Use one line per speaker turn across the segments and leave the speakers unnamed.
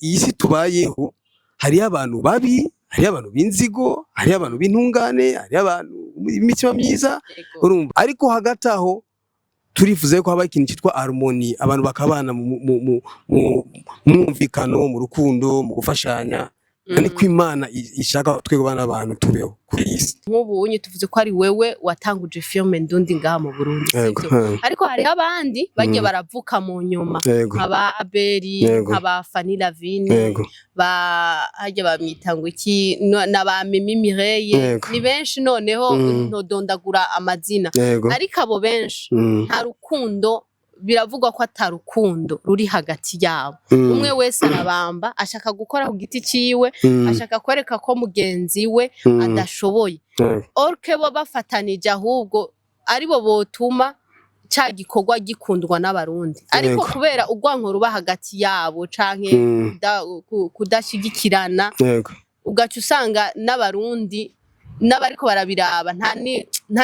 iyi si tubayeho hari abantu babi, hari abantu b'inzigo, hari abantu b'intungane, hari abantu b'imitima myiza urumva, ariko hagati aho turifuza ko haba ikintu cyitwa harmony, abantu bakabana mu mwumvikano, mu rukundo, mu gufashanya. Kandi ko Imana ishaka twego bana abantu tubeho kuri isi.
Nk'ubu unyi tuvuze ko ari wewe watanguje filme Ndundi ngaha mu Burundi, ariko hari abandi bagiye baravuka mu nyuma, nk'aba Abeli, nk'aba Fanny Lavine, hajya bamwita ngo iki, n'aba Mimi Mireille, ni benshi noneho ntodondagura amazina, ariko abo benshi nta rukundo, biravugwa ko atarukundo ruri hagati yabo. Umwe wese arabamba, ashaka gukora ku giti ciwe, ashaka kwereka ko mugenzi we adashoboye. Orke bo bafatanije ahubwo aribo botuma ca gikorwa gikundwa n'abarundi. Ariko kubera urwanko ruba hagati yabo canke kudashigikirana, ugaca usanga n'abarundi n'abariko barabiraba nta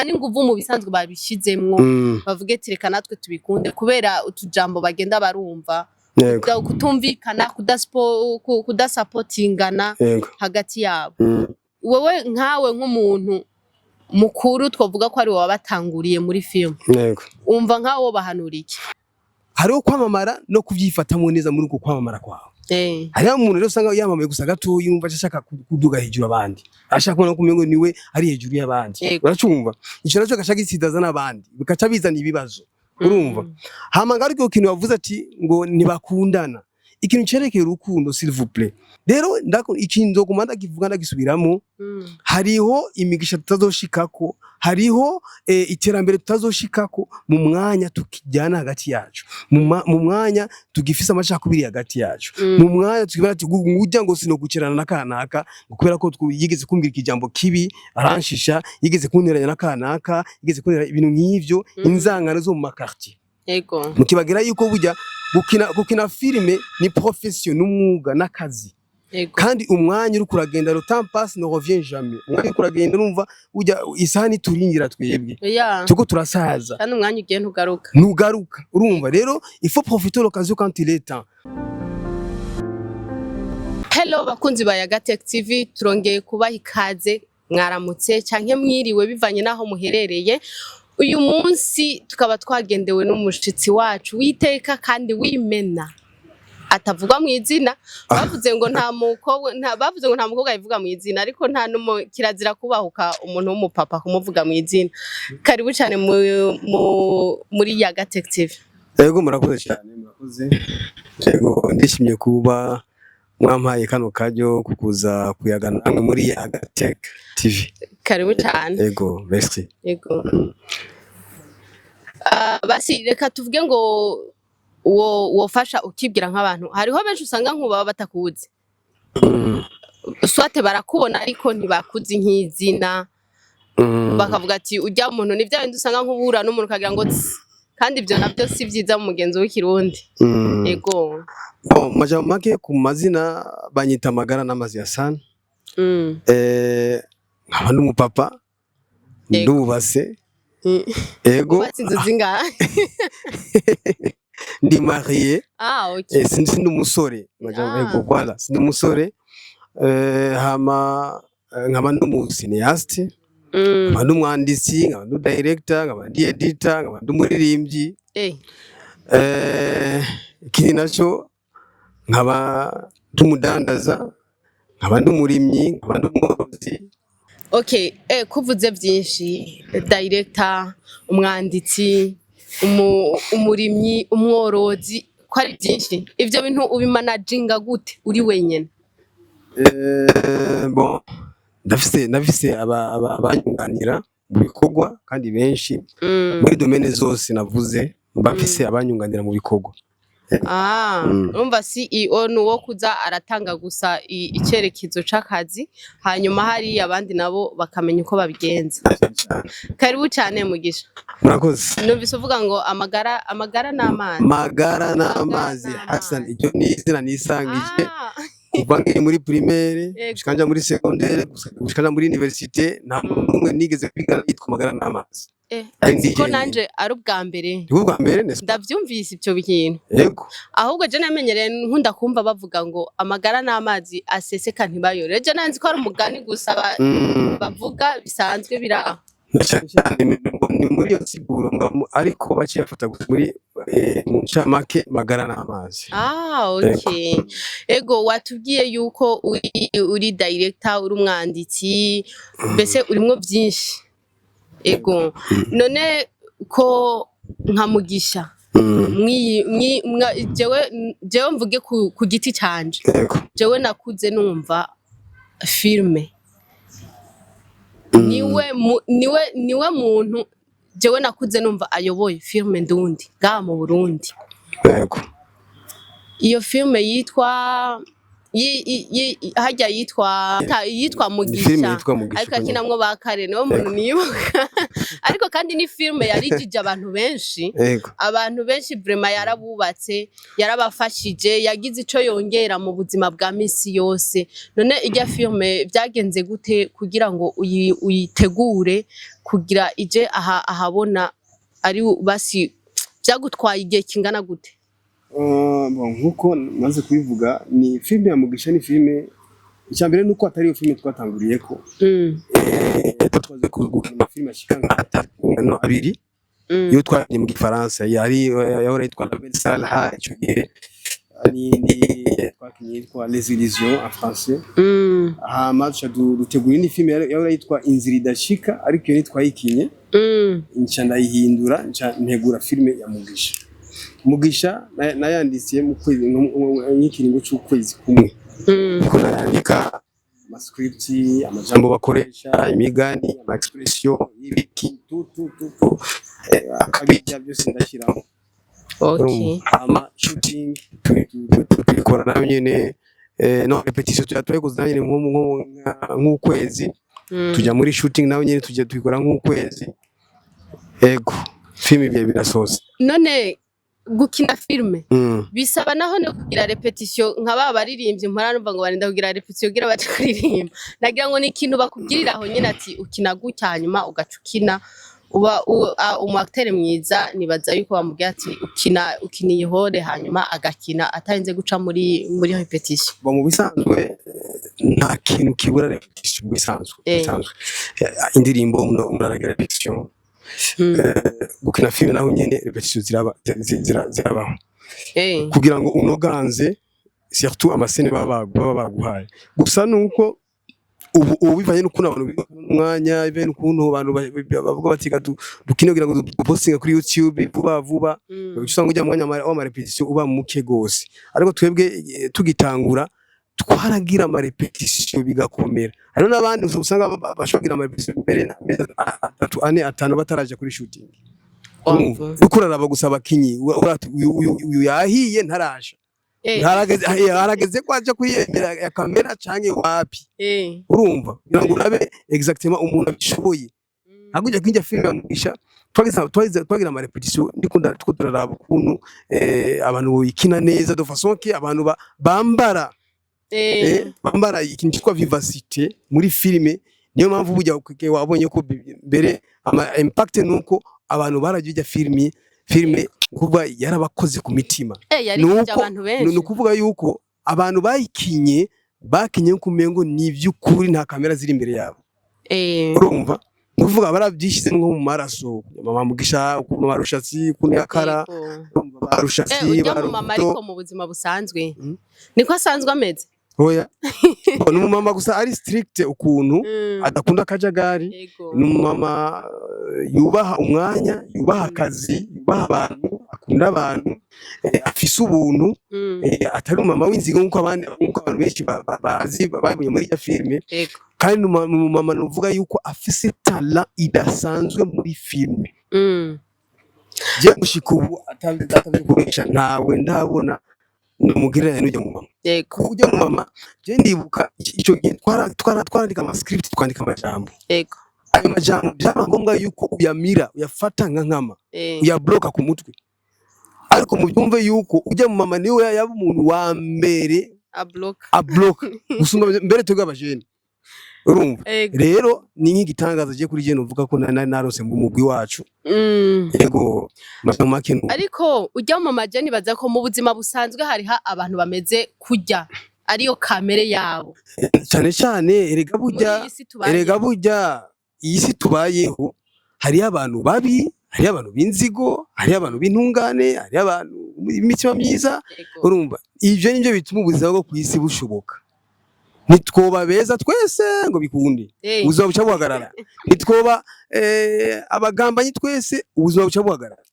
n'inguvu mu bisanzwe babishizemwo, bavuge tireka natwe tubikunde, kubera utujambo bagenda barumva, kutumvikana, kudasapotingana hagati yabo. Wewe nkawe nk'umuntu mukuru twavuga ko ari wowe wabatanguriye muri film, umva nkawo bahanura iki?
Hariho kwamamara no kuvyifatamwo neza muri uko kwamamara kwawe. Hariho umuntu rero usanga yamamaye gusa gato yumva ashaka kuduga hejuru abandi, ashaka no kumengo niwe ari hejuru y'abandi, uracumva ico naco gashaka isidaza n'abandi bikaca bizana ibibazo, urumva. Hama ngaruko kintu wavuze ati ngo ntibakundana, ikintu cerekeye urukundo s'il vous plaît. Rero ikinzo kumanda kivuga ndagisubiramo, hariho imigisha tutazoshikako, hariho iterambere tutazoshikako mu mwanya tukijyana hagati yacu, mu mwanya tugifisa amashaka kubiri hagati yacu, mu mwanya tukibara ati ngujya ngo sino gucerana nakanaka, kubera ko yigeze kumbwira ikijambo kibi aranshisha, yigeze kunteranya nakanaka, yigeze kunteranya ibintu nk'ivyo, inzangano zo mu makartier. Mukibagira yuko burya gukina filime ni profession, n'umwuga n'akazi. Kandi umwanya uri kuragenda, le temps passe ne revient jamais. Umwanya kuragenda numva ujya isahani turingira twebwe, tuko turasaza,
kandi umwanya ugiye
ntugaruka, urumva. Rero il faut profiter l'occasion quand il est temps.
Hello bakunzi ba Yaga Tech TV, turongeye kubaha ikaze, mwaramutse canke mwiriwe bivanye naho muherereye. Uyu munsi tukaba twagendewe n'umushitsi wacu witeka kandi wimena, atavuga mu izina. Bavuze ngo nta mukobwa yivuga mu izina, ariko nta kirazira kubahuka umuntu w'umupapa kumuvuga mu izina. Karibu cyane muri Yaga Tech TV.
Yego murakoze cyane, murakoze. Yego ndishimye kuba mwampaye kano kajyo kukuza kuyagana namwe muri Yaga Tech TV.
Karibu cyane.
Yego, merci.
Yego. Basi reka tuvuge ngo wofasha ukibwira nk'abantu. Hariho benshi usanga nkuba batakuzi, swate barakubona ariko ntibakuzi nk'izina, bakavuga ati ujya umuntu ni bya bindi usanga nk'ubura n'umuntu kagira ngo kandi ibyo nabyo si byiza mu mugenzo w'ikirundi. Yego.
Majambo make ku mazina banyita Magara n'amazi ya Sana. Nkaba n'umupapa, ndubase. Ego.
Batsinze zinga.
Ndi marié.
Okay.
Sindi umusore. Ego voilà, sindi umusore. Hama nkaba n'umusineaste. Nkaba n'umwanditsi, nkaba n'umudirector, nkaba n'editor, nkaba n'umuririmbyi. Ikindi naco nkaba n'umudandaza, nkaba n'umurimyi, nkaba n'umworozi.
Okay, kuvuze byinshi, director, umwanditsi, umurimyi, umworozi, ko ari byinshi. Ivyo bintu ubimanaginga gute uri wenyene?
Bon, ndafise abanyunganira mu bikorwa kandi benshi muri domaine zose navuze, bafise abanyunganira mu bikorwa.
Urumva CEO nuwo kuza aratanga gusa icyerekezo c'akazi, hanyuma hari abandi nabo bakamenya uko babigenza. Karibu cyane Mugisha.
Murakoze.
Numvise uvuga ngo amagara n'amazi.
Magara n'amazi Hassan, icyo ni izina nisangije kuva muri primaire gushikanja muri secondaire gushikanja muri université, nta muntu nigeze kwiga yitwa Magara n'amazi.
ko nanje ari ubwa mbere ndavyumvise ivyo bintu ahubwo je namenyereye nkunda kumva bavuga ngo amagara n'amazi aseseka ntibayore je nanzi ko ari umugani gusa bavuga bisanzwe biraho
cyane muri iyo siguro ariko baciyafata muri mu ncamake magara n'amazi.
Okay. Ego watubwiye yuko uri director uri umwanditsi mbese urimo byinshi. Ego none ko nka Mugisha jewe mvuge ku giti canje jewe nakuze numva filme niwe muntu jewe nakuze numva ayoboye filme ndundi ga mu Burundi. Iyo filme yitwa hajya yitwa Mugisha ariko akinamwo bakare niwe muntu nibuka ariko kandi ni filme yarijije abantu benshi vraiment yarabubatse yarabafashije yagize ico yongera mu buzima bwa misi yose. None ijya filme byagenze gute kugira ngo uyitegure kugira ije ahabona ari basi byagutwaye igihe kingana gute?
Nkuko maze kubivuga ni filme ya Mugisha ni filme icyambere nuko atari iyo filme twatanguriye ko twaze kugukina filme ashika abiri yo twanye mu Gifaransa yari yahora yitwa La Belle Salle icyo gihe ni twakinye yitwa Les Illusions en français match dutegura ni filme yahora yitwa Inzira idashika ariko yo nitwayikinye nca ndayihindura nca ntegura filme ya Mugisha nayandisiye mu kwezi n'ikiringo cy'ukwezi kumwe ko nandika amascript amajambo bakoresha imigani ama expression ibiki akabijya byose ndashiramo. Ama shooting tukora nayo nyene no repetition tuyikoze nyene nk'ukwezi tujya muri shooting nayo nyene tujya twikora nk'ukwezi. Ego filme bye birasoza.
None gukina filme bisaba naho no kugira repetition nk'aba baririmbye mpora numva ngo barinda kugira repetition kugira baje kuririmba nagira ngo ni ikintu bakubwirira aho nyene ati ukina gutya hanyuma ugacukina uba umacteur mwiza nibaza yuko bamubwira ati ukiniye hore hanyuma agakina atarinze guca muri repetition.
Mu bisanzwe nta kintu kibura repetition bisanzwe indirimbo muraragira repetition gukina filme naho nyene repetition zirabaho kugira ngo unoganze surtout amasene baba baguhaye gusa nuko ubu bivanye n'ukuntu abantu umwanya bivanye n'ukuntu abantu bavuga bati dukine kugira ngo dupostinga kuri YouTube vuba usanga ujya mwanya wa repetition uba muke gose ariko twebwe tugitangura twaragira ama repetition bigakomera. Hano nabandi usanga bashogira ama repetition mbere atanu bataraje kuri shooting ukurara bagusaba kinyi uyu yahiye ntarasha harageze kwaje kuyemera ya kamera canke wapi urumva kugira ngo urabe exactement umuntu abishoboye agujya kinja filme Mugisha twagira ama repetition ndikunda turaraba ukuntu abantu boyikina neza de façon que abantu bambara bambara ikintu cyitwa vivacité muri filme. Niyo mpamvu bujya wabonye ko mbere ama impact nuko abantu barajya filme kuba yarabakoze ku mitima nuko kuvuga yuko abantu bakinye kumengo ni ivy'ukuri nta kamera ziri imbere yabo urumva kuvuga barabyishize nko mu maraso mama Mugisha ku marushatsi kundi yakara barushatsi
mama ariko mu buzima busanzwe niko asanzwe ameze
hoya ni mama gusa ari strict ukuntu adakunda akajagari ni mama yubaha umwanya yubaha akazi yubaha abantu akunda abantu afise ubuntu atari mama w'inzigo nkuko abantu benshi bazi babonye muri ya filme kandi mama nuvuga yuko afise talent idasanzwe muri filme je gushika ubu atabikoresha ntawe ndabona numugiranye n'ujya mu mama kujya mu mama je ndibuka icyo gihe twarandika ama script twandika amajambo ayo majambo byaba ngombwa yuko uyamira uyafata nkama uyabloka ku mutwe ariko mu byumve yuko ujya mu mama niwe yaba umuntu wa mbere abloka gusumba mbere twebwe abajene urumva rero ni nk'igitangaza je kuri je novuga ko narose mu mugwi wacu yego make
ariko ujya mu majani baza ko mu buzima busanzwe hari abantu bameze kujya ariyo kamere yabo
cyane erega burya iyi si tubayeho hari abantu babi hari abantu b'inzigo hari abantu b'intungane hari abantu imitima myiza urumva ivyo nivyo bituma ubuzima bwo kwisi bushoboka nitwoba beza twese ngo bikunde ubuzima buca buhagarara nitwoba abagambanyi twese ubuzima buca buhagarara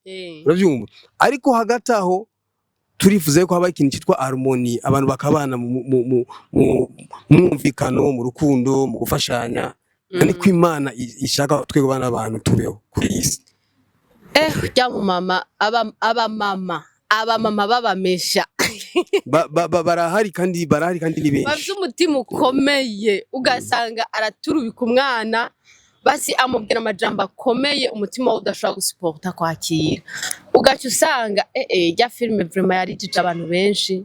uravyumva ariko hagati aho turifuza ko haba ikintu cyitwa harmony abantu bakabana mu mwumvikano mu rukundo mu gufashanya kandi ko Imana ishaka twego bana abantu tubeho kuri isi
rya mama abamama babamesha
barahari kandi ni benshi
bafite umutima ukomeye ugasanga araturubika umwana basi amubwira amajambo akomeye umutima we udashobora gusuporta kwakira ugaca usanga rya filime vraiment yarijije abantu benshi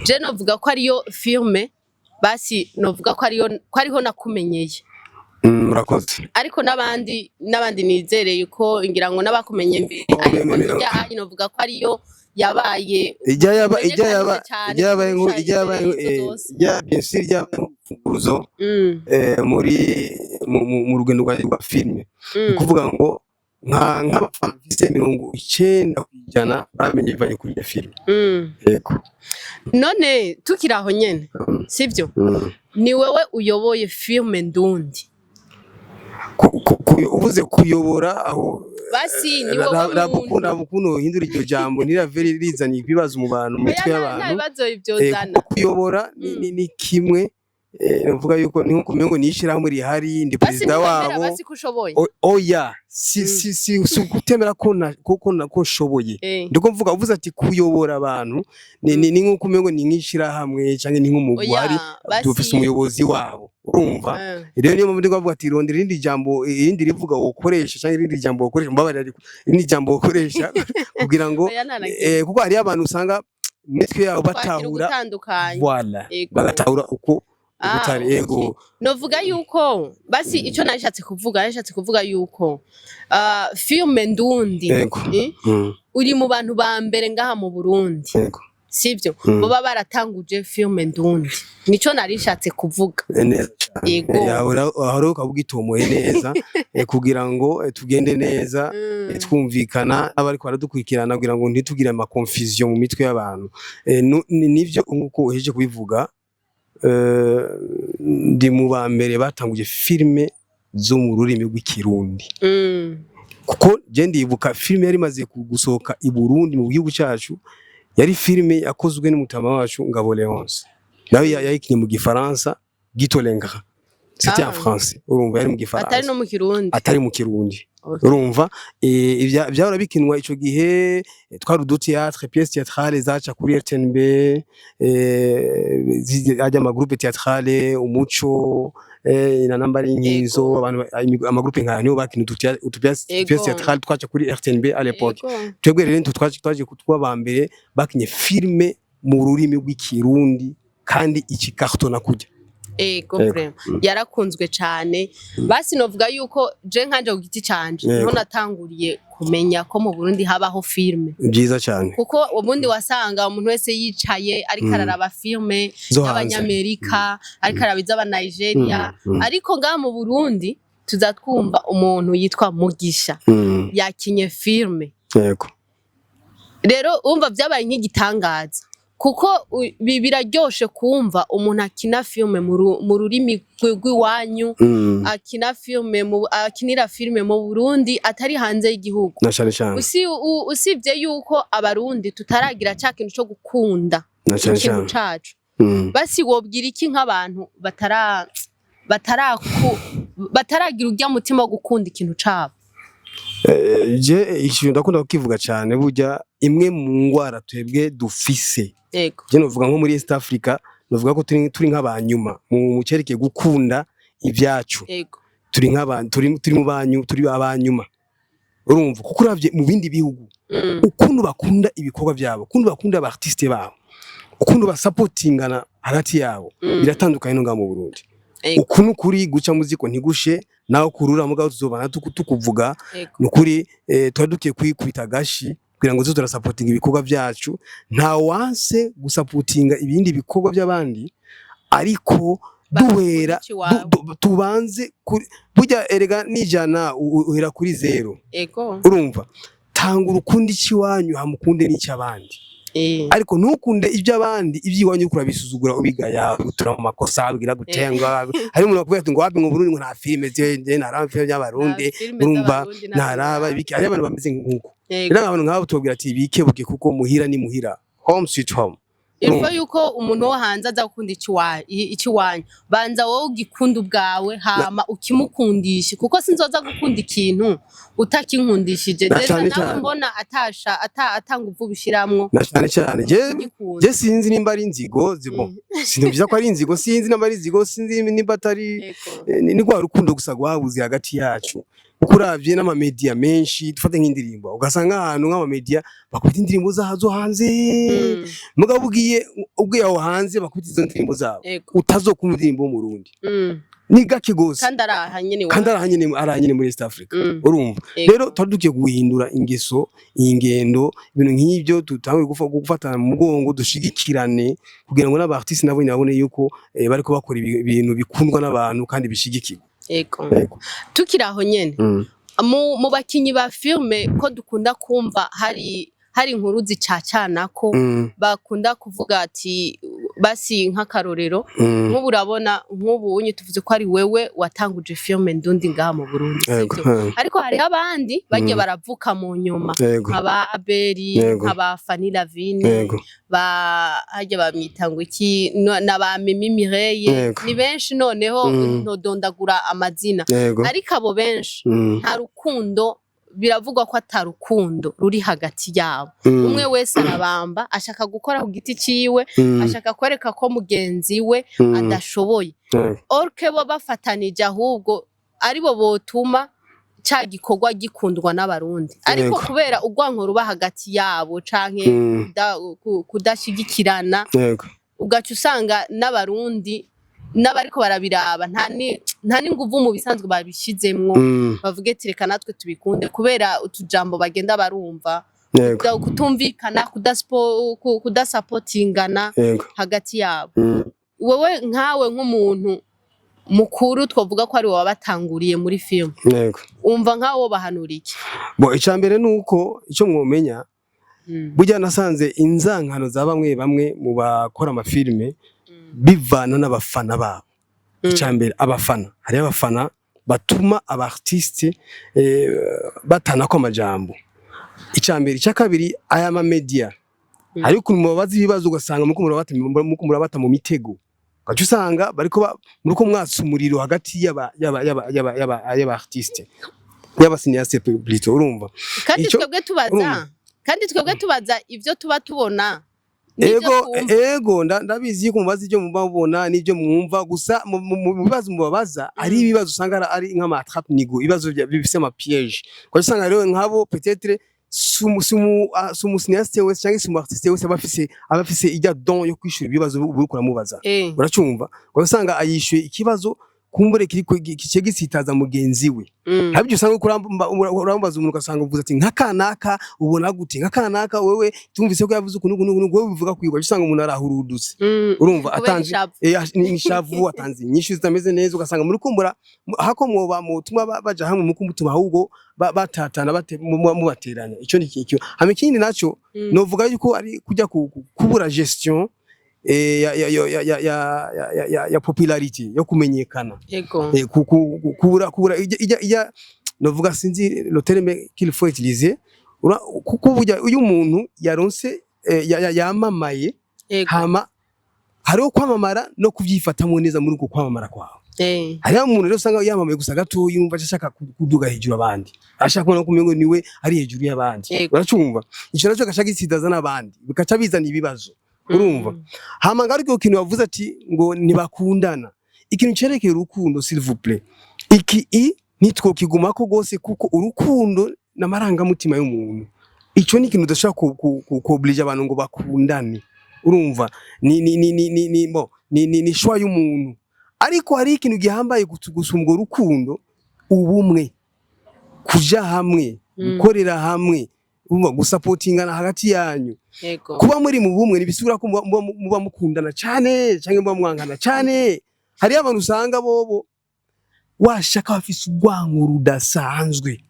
je novuga ko ariyo filime basi novuga ko ariho nakumenyeye
murakoze
ariko n'abandi nizereye ko ngira ngo n'abakumenye mbere ariko ijya novuga ko ariyo yabaye
uruzo mu rugendo rwa filime kuvuga ngo nk'abafana bise 90% bamenye ivanye kuri iyo filime yego
none tukiraho nyene sivyo ni wewe uyoboye filime Ndundi
uvuze kuyobora aho
basi ni wowe
nabukuno hindura iryo jambo niraveri rizanye ibibazo mu bantu mu mitwe y'abantu kuyobora ni kimwe navuga yuko ni nko kumengo nishira muri hari ndi president wabo oya si gutemera ko nshoboye ndiko mvuga uvuze ati kuyobora abantu ni nko kumengo ni nkishira hamwe cyangwa ni nk'umugwari dufise umuyobozi wabo urumva rero niyo mpamvu ndavuga ati rondera irindi jambo irindi rivuga ukoresha cyangwa irindi jambo ukoresha mbabarira irindi jambo ukoresha kugira ngo kuko hari abantu usanga mitwe yabo batahura voilà bagatahura uko ubutari ego
novuga yuko basi ico nashatse kuvuga yuko filime Ndundi uri mu bantu ba mbere ngaha mu Burundi sivyo boba baratanguje filime Ndundi nico narishatse kuvuga
yego ahoro kabugitomoye neza kugira ngo tugende neza twumvikana abariko baradukurikirana kugira ngo ntitugire ama confusion mu mitwe y'abantu nivyo nkuko uheje kubivuga ndi mu ba mbere batanguje filime zo mu rurimi rw'ikirundi kuko je ndibuka filime yari maze gusohoka i Burundi mu gihugu cyacu yari filime yakozwe n'umutama wacu Ngabo Leonce nawe yayikinye mu gifaransa Gitolenga c'était en français urumva yari mu gifaransa atari mu kirundi urumva byahora bikinwa ico gihe twari du théâtre pièces théâtrales zaca kuri RTNB ajya ama groupe théâtrale umuco na namba y'inyizo abantu ama groupe nka niyo bakina pièces théâtrales twaca kuri RTNB à l'époque twebwe rero twaje kutwa mbere bakinye filme mu rurimi rw'ikirundi kandi iki carton nakujya
comprendre yarakunzwe cyane basi novuga yuko je nkanje kugiti canje niho natanguriye kumenya ko mu Burundi habaho filme
byiza cyane
kuko ubundi wasanga umuntu wese yicaye ariko araraba filme y'abanyamerika ariko arabiza aba Nigeria ariko ngaha mu Burundi tuzatwumva umuntu yitwa Mugisha yakinye filme
yego
rero umva byabaye nk'igitangaza kuko biraryoshe kumva umuntu akina filme mu rurimi rw'iwanyu akinira filme mu Burundi atari hanze y'igihugu usibye yuko abarundi tutaragira cya kintu cyo gukunda ikintu cacu basi wobwira iki nk'abantu bataragira ujya mutima wo gukunda ikintu cabo
je ndakunda kukivuga cyane burya imwe mu ngwara twebwe dufise je novuga nko muri East Africa novuga ko turi nk'abanyuma mu cyerekeye gukunda ibyacu turi nk'abantu turi mu banyu turi abanyuma urumva kuko uravye mu bindi bihugu ukuntu bakunda ibikorwa byabo ukuntu bakunda aba artiste babo ukuntu ba supportingana hagati yabo biratandukanye no nga mu Burundi uku nukuri guca muziko ntigushe naho kurura mugabo tuzobana tukuvuga nukuri twadukiye kwikubita gashi kugira ngo tuzo supporting ibikorwa byacu nta wanse gusapotinga ibindi bikorwa by'abandi ariko duhera tubanze burya erega nijana uhera kuri 0 urumva tanga urukundi ciwanyu hamukunde n'icyabandi ariko ntukunde iby'abandi iby'iwanyu kurabisuzugura ubigaya utura mu makosa bigira gutenga hari umuntu akubwira ngo wapi ngo Burundi ngo nta filime je naraba filime y'abarundi urumva naraba ibiki ari abantu bameze nk'uko rero abantu nk'abo tubwira ati bikebuke kuko muhira ni muhira home sweet home
Ilfo yuko umuntu wo hanze aza gukunda ikiwanyu banza wowe ugikunda ubwawe hama ukimukundisha kuko sinzoza gukunda ikintu utakinkundishije nawe mbona atanga uvu bishiramwo
cyane je sinzi nimba ari inzigo zibo sinumvisa ko ari inzigo sinzi nimba ari inzigo sinzi nimba atari ni kwa rukundo gusa gwabuze hagati yacu ukuravye n'ama media menshi dufate nk'indirimbo ugasanga ahantu nk'ama media bakubita indirimbo zazo hanze mugabo ugiye aho hanze bakubita izo ndirimbo zabo utazokumva indirimbo mu Burundi ni gake gose
kandi arahanyene
muri East Africa urumva rero twadukiye guhindura ingeso ingendo ibintu nk'ibyo tutangwe gufatana mu mugongo dushigikirane kugira ngo n'abartiste nabo nyabone yuko bariko bakora ibintu bikundwa n'abantu kandi bishigikirwa
tukiraho nyene mu bakinyi ba filme ko dukunda kumva hari inkuru zicacanako bakunda kuvuga ati basi nk'akarorero nk'ubu urabona nk'ubu unye tuvuze ko ari wewe watanguje filme Ndundi ngaha mu Burundi ariko hari abandi bagiye baravuka mu nyuma nk'aba Abeli nk'aba Fanila Vini hajya bamwita ngo iki n'aba Mimi Mireille ni benshi noneho ntodondagura amazina ariko abo benshi nta rukundo biravugwa ko atarukundo ruri hagati yabo umwe wese arabamba ashaka gukora ku giti ciwe ashaka kwereka ko mugenzi we adashoboye orke bo bafatanije ahubwo aribo botuma ca gikorwa gikundwa n'abarundi ariko kubera urwanko ruba hagati yabo canke kudashigikirana ugaca usanga n'abarundi n'abariko barabiraba nta n'inguvu mu bisanzwe babishizemwo bavuge tireka natwe tubikunde kubera utujambo bagenda barumva kutumvikana kudasapotingana hagati yabo wowe nkawe nk'umuntu mukuru twavuga ko ari wowe wabatanguriye muri film umva nkawo bahanura iki
icambere nuko ico mwomenya burya nasanze inzankano za bamwe mu bakora amafilme bivana n'abafana babo icambere abafana hari abafana batuma abartiste batana ko amajambo icambere cyakabiri aya ma media ariko mubabazi ibibazo ugasanga muko murabata mu mitego gacu usanga bariko muruko mwatsa umuriro hagati yaba artiste yaba cinéaste plutôt urumva
kandi twebwe tubaza ivyo tuba tubona
ego ndabizi yuko mubaza ibyo mubabona n'ibyo mwumva gusa mu bibazo mubabaza ari ibibazo usanga ari nk'ama attrape nigo ibibazo bifise ama piège kwa usanga rero nkabo peut-être sumu cinéaste wese cyangwa sumu artiste wese abafise ijya don yo kwishura ibibazo burukura mubaza uracumva kwa usanga ayishuye ikibazo kumbure kice gisitaza mugenzi we habyo usanga urambaza umuntu kasanga uvuze ati nkakanaka ubona gute nkakanaka wewe tumvise ko yavuze ukuntu wewe bivuga kwigwa usanga umuntu arahurudutse urumva atanze nishavu atanze nyinshi zitameze neza ugasanga muri kumbura hako mwoba mutuma baja hamwe mukumutuma ahubwo batatana mubateranya ico ni kikyo hame kindi naco novuga yuko ari kujya kubura gestion ya popularity yo kumenyekana kubura ijya novuga sinzi le terme qu'il faut utiliser kuburya uyu muntu yaronse yamamaye hama hariho kwamamara no kuvyifatamo neza muri uko kwamamara kwawe hari umuntu rero usanga yamamaye gusa gato yumva ashaka kuduga hejuru abandi ashaka kubona kumengo niwe ari hejuru y'abandi uracumva ico naco gashaka isidaza n'abandi bikaca bizana ibibazo urumva hama ngaruko kintu bavuze ati ngo nibakundana ikintu cerekeye urukundo s'il vous plaît iki nitwo kigumako gose kuko urukundo namaranga mutima y'umuntu ico ni kintu udashaka oblige abantu ngo bakundane urumva ni shwa y'umuntu ariko hari ikintu gihambaye gusumba urukundo, ubumwe, kuja hamwe, gukorera hamwe, gusapotingana hagati yanyu. Kuba muri mu bumwe nibisubira ko muba mukundana cyane cyangwa muba mwangana cyane. Hari abantu usanga bobo washaka bafise urwango rudasanzwe,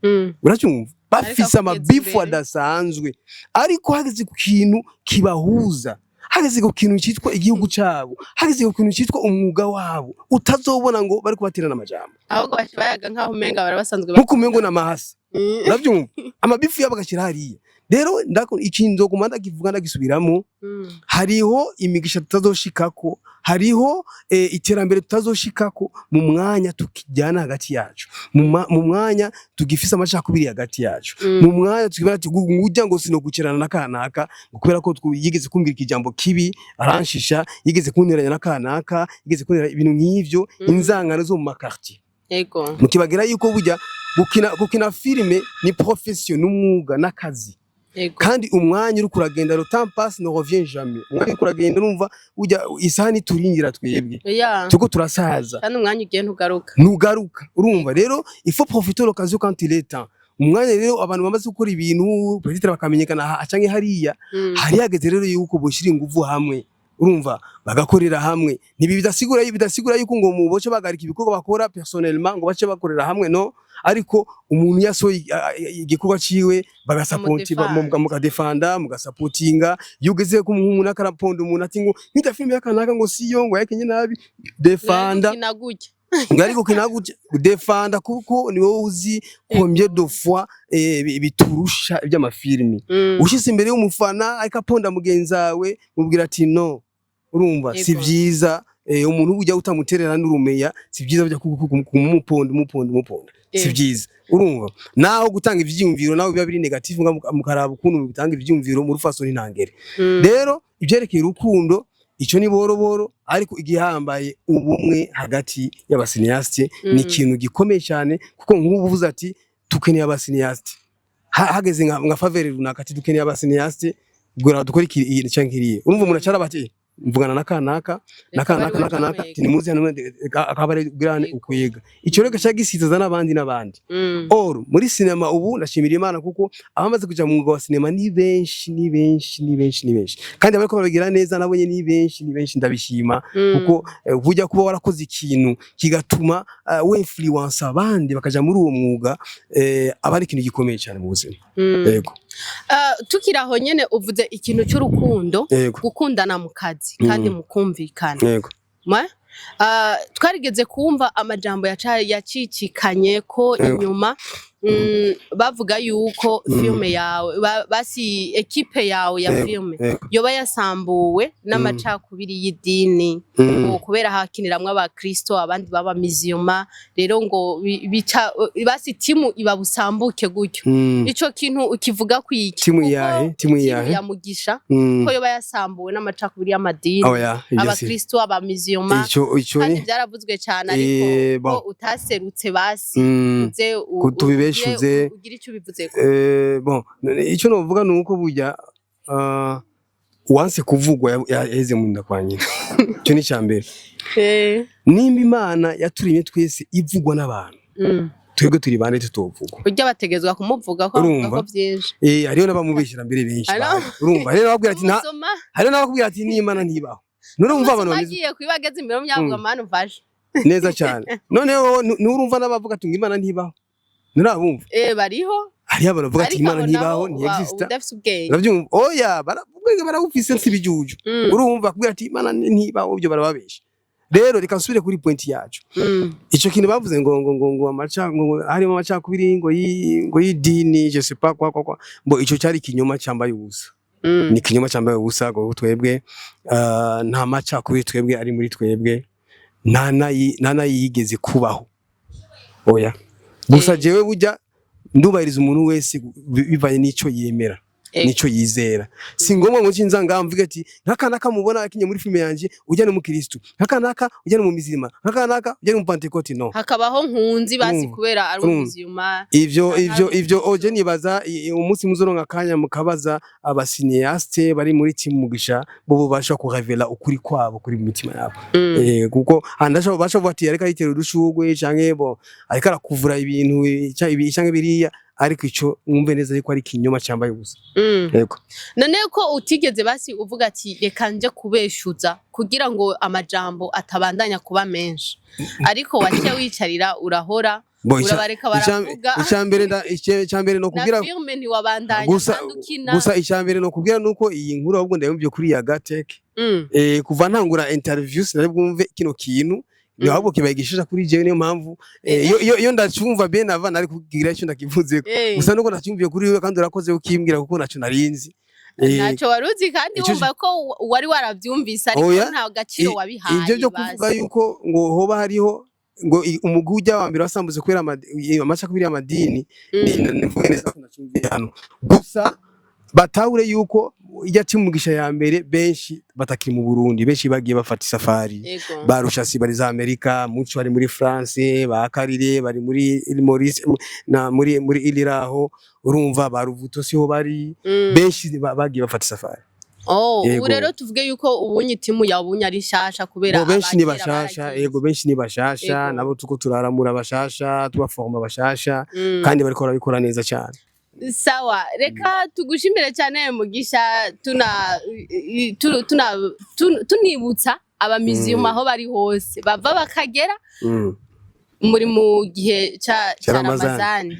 uracyumva, bafise amabifu adasanzwe, ariko hageze ku kintu kibahuza, hageze ku kintu cyitwa igihugu cyabo, hageze ku kintu cyitwa umwuga wabo, utazobona ngo bari kubaterana amajambo,
ahubwo bayaga nkaho umenga barabasanzwe
nkuko umengo n'amahasa. Urabyumva, amabifu yabo agashira hariya. Rero ikinzo kumanda kivuga ndagisubiramo, hariho imigisha tutazoshikako, hariho iterambere tutazoshikako mu mwanya tukijyana hagati yacu, mu mwanya tugifisa amacakubiri hagati yacu, mu mwanya tukibara ati ngujya ngo sino gucerana nakanaka kubera ko yigeze kumbwira ikijambo kibi aranshisha, yigeze kunteranya nakanaka, yigeze kunera ibintu nk'ivyo, inzangano zo mu makartier.
Yego,
mukibagira yuko bujya gukina filime ni profession, n'umwuga n'akazi. Kandi umwanya uri kuragenda, le temps passe ne revient jamais. Umwanya kuragenda numva ujya isani turingira twebwe tuko turasaza,
kandi umwanya ugiye
ntugaruka, urumva. Rero il faut profiter l'occasion quand il est temps. Umwanya rero abantu bamaze gukora ibintu peut-être bakamenyekana acange hariya, hari hageze rero yuko boshira inguvu hamwe, urumva, bagakorera hamwe. Nibi bidasigura yuko ngo muboce bagarika ibikorwa bakora personnellement ngo bace bakorera hamwe, no. Ariko umuntu yasoye igikorwa ciwe bagasapoti mukadefanda, mugasapotinga. Yugeze ku umuntu akaraponda umuntu ati ngo nita filime yakanaka ngo siyo ngo yakenye nabi, defanda ngari ko kinaguke defanda, kuko niwe uzi combien de fois biturusha iby'amafilimi. Ushise imbere y'umufana akaponda mugenzawe mubwira ati no, urumva, si byiza. Umuntu ujya utamuterera n'urumeya, si byiza bajya kumuponda, si byiza, urumva. Naho gutanga ivyiyumviro naho biba biri negative mukaraba ukuntu bitanga ivyiyumviro mu rufaso n'intangere. Rero ibyerekeye urukundo ico ni boroboro, ariko igihambaye ubumwe hagati y'abasineaste ni ikintu gikomeye cyane, kuko nk'ubu uvuze ati tukeneye abasineaste, hageze nka faveur runaka ati dukeneye abasineaste gura dukora iki cyankiriye, urumva umuntu acara bati mvugana nakanaka nimuzi hano akabare grane ukuyega. Icyo rega cyagisiza n'abandi or muri cinema ubu ndashimira Imana kuko abamaze kuja mu mwuga wa cinema ni benshi, kandi abariko babigira neza nabonye ni benshi ndabishima, kuko bujya kuba warakoze ikintu kigatuma we influence abandi bakaja muri uwo mwuga, abari ikintu gikomeye cyane mu buzima. Yego,
tukiraho nyene uvuze ikintu cy'urukundo, gukundana mu kazi kandi mukumvikana.
Yego,
twarigeze kumva amajambo yacicikanye ko inyuma bavuga yuko filme yawe basi ekipe yawe ya filme yoba yasambuwe n'amacakubiri y'idini, kubera hakiniramwe abakristo abandi baba miziyoma, rero ngo basi timu iba busambuke gutyo. Ico kintu ukivuga kwiki?
Timu yahe
ya Mugisha ko yoba yasambuwe n'amacakubiri y'amadini, abakristo abamiziyoma, kandi byaravuzwe cyane, ariko ko utaserutse basi
uze
ugira icyo bivuze ko
icyo novuga nuko bujya wanse kuvugwa yaheze mu nda kwa nyina. Cyo ni cyambere. Nimba Imana yaturimye twese ivugwa n'abantu, twebwe turi bande tutovugwa,
ujya bategezwa kumuvuga ko avuga byinshi.
Hariyo n'abamubeshira mbere benshi, urumva. Rero babwira ati hariyo n'abakubwira ati ni Imana ntibaho. None umva abantu
bagiye kwibageza imbere mu myaka Mana mfashe
neza cyane. Noneho nurumva n'abavuga ati Imana ntibaho, nurabumva
bariho,
hari abantu bavuga ati Imana ntibaho, ntiyexista. Urabyumva? Oya, barawufise nsibijuju, urumva kubwira ati Imana ntibaho, byo barababesha. Rero reka nsubire kuri point yacu. Ico kintu bavuze ngo harimo amacakubiri ngo y'idini, je sais pas quoi, ico cyari kinyoma cyambaye ubusa. Ni kinyoma cyambaye ubusa, ngo twebwe nta macakubiri twebwe ari muri twebwe, nta yigeze kubaho. Oya, gusa jewe bujya ndubahiriza umuntu wese bivaye n'ico yemera. nico yizera si ngombwa ngo cinzanga mvuge ati nkakanaka mubona akinye muri filme yanje ujyane mu Kristo nkakanaka ujyane mu mizima nkakanaka ujyane mu Pentecote no
hakabaho nkunzi basi kubera ari umuzima
ivyo oje nibaza umunsi muzoronka kanya mukabaza abasineaste bari muri team Mugisha bo bubasha ku revela ukuri kwabo kuri mitima yabo kuko andasha basha bati areka yitera udushugwe canke bo areka arakuvura ibintu canke biriya ariko ico mwumve neza yuko ari kinyoma cyambaye ubusa yego
none ko utigeze basi uvuga ati reka nje kubeshuza kugira ngo amajambo atabandanya kuba menshi ariko waciye wicarira urahora urabareka baravuga
icambere no kugira
na filme ni wabandanya
gusa icambere no kugira nuko iyi nkuru ahubwo ndayumvye kuri ya Gateke kuva ntangura interviews nari bwumve kino kintu ahubwo kibayigishisha kuri jewe niyo mpamvu yo ndacumva bien avant nari kugira icyo ndakivuze gusa nuko nacyumviye kuri wewe kandi urakoze ukimbwira kuko naco narinzi
naco waruzi kandi wumva ko wari waravyumvise ariko nta gaciro wabihaye
ivyo byo kuvuga yuko ngo hoba hariho ngo umugujya wa mbere wasambuze kwera amacha kubiri amadini nivuga neza ko nacyumviye hano gusa batahure yuko ijya Mugisha ya mbere benshi batakiri mu Burundi benshi bagiye bafata safari barushasi bari za Amerika muco bari muri France bakarire bari muri Maurice na muri Iliraho urumva baruvuto siho bari benshi bagiye bafata safari
ubu rero tuvuge yuko ubunye timu yabunye ari shasha kubera
benshi ni bashasha benshi ni bashasha nabo tuko turaramura bashasha tubaforma bashasha kandi bariko barabikora neza cyane
sawa reka tugushimire cyane Mugisha tunibutsa abamiziyuma aho bari hose bava bakagera muri mu gihe ca Ramazani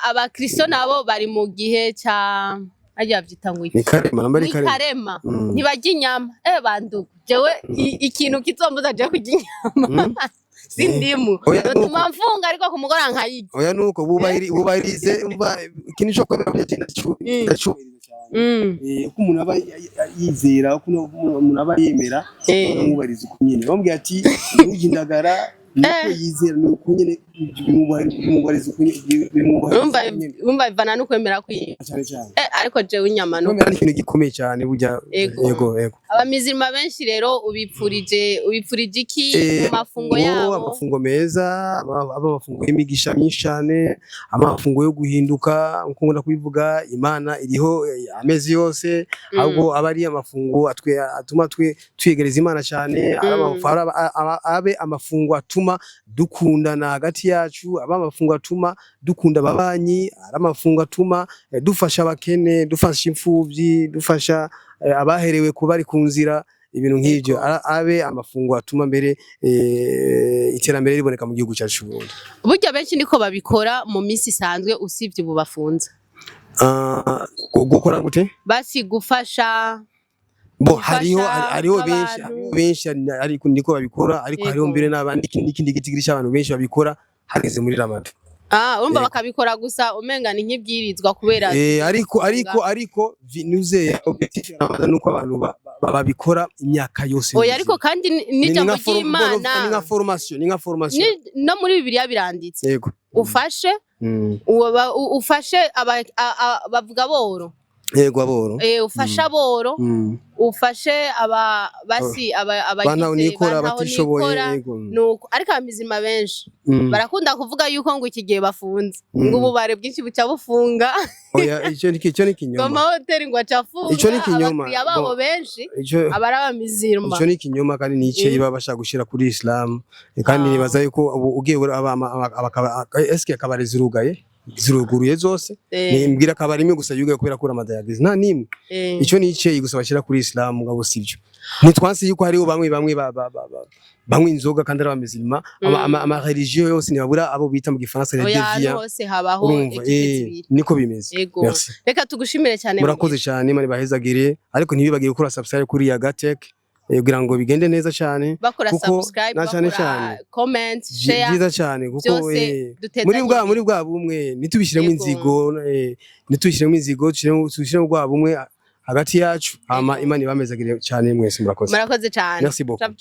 abakristo nabo bari mu gihe ca ajya byitangwa
iki
karema ntibajya inyama bandugu jewe ikintu kizombuza je kujya inyama sindimu tuma mfunga ariko kumugora nkayigi
oya nuko bubahirize umva ikintu cyo kwemera cyane uko umuntu aba yizera uko umuntu aba yemera umubariza uko nyine bambwiye ati ntugindagara niko yizera nuko nyine umubariza uko
umva ivana no kwemera kwiye
cyane
ariko jewe inyama no
kandi ikintu gikomeye cyane burya yego
abamizirima benshi rero ubipfurije iki mu mafungo yabo
amafungo meza amafungo y'imigisha myinshi cyane amafungo yo guhinduka uko ngunda kubivuga Imana iriho amezi yose ahubwo abari amafungo atuma twegereza Imana cyane abe amafungo atuma dukundana hagati yacu amafungo atuma dukunda ababanyi amafungo atuma dufasha abakene dufasha imfuvyi dufasha abaherewe kuba ari ku nzira ibintu nk'ibyo abe amafungo atuma mbere iterambere riboneka mu gihugu cyacu Burundi
burya benshi niko babikora mu minsi isanzwe usivye ubu bafunze
gukora gute
basi gufasha
hariho benshi ariko niko babikora ariko hariho mbere n'abandi n'ikindi gitigiri cy'abantu benshi babikora hageze muri Ramadan
urumva bakabikora gusa umenga ni nk'ibyirizwa kubera
ariko nuze objectif nuko abantu babikora imyaka yose
ariko kandi n'ijambo ry'Imana
ni nka formation
no muri Bibiliya biranditse
yego
ufashe bavuga boro
yego aboro
ufasha aboro ufashe
bana unikora batishoboye
nuko ariko abamizima benshi barakunda kuvuga yuko ngo iki gihe bafunze ngo ububare bwinshi buca bufunga
icyo ni kinyoma
ngo hoteli ngo acafunga
icyo ni kinyoma
ababo benshi abari abamizima
icyo ni kinyoma kandi nice iba bashaka gushira kuri Islam kandi nibaza yuko ugiye eske akabare zirugaye ziruguruye zose nimbwira kabarimo gusa yugaye kubera ko Ramadan yagize nta nimwe ico nice gusa bashira kuri Islam ngabo sivyo nitwansi yuko hariho bamwe inzoga kandi abamizima ama religion yose ntibabura abo bita mu gifaransa les déviants
hose habaho
niko bimeze
merci reka tugushimire cyane
murakoze cyane mari bahezagire ariko ntibibagire gukora subscribe kuri ya Gateke kugira ngo bigende neza cyane
kuko bakora comment share
byiza cyane kuko muri bwa bumwe nitubishiremo inzigo tubishiremo bwa bumwe hagati yacu Imana ibamezagire cyane mwese murakoze
cyane
merci beaucoup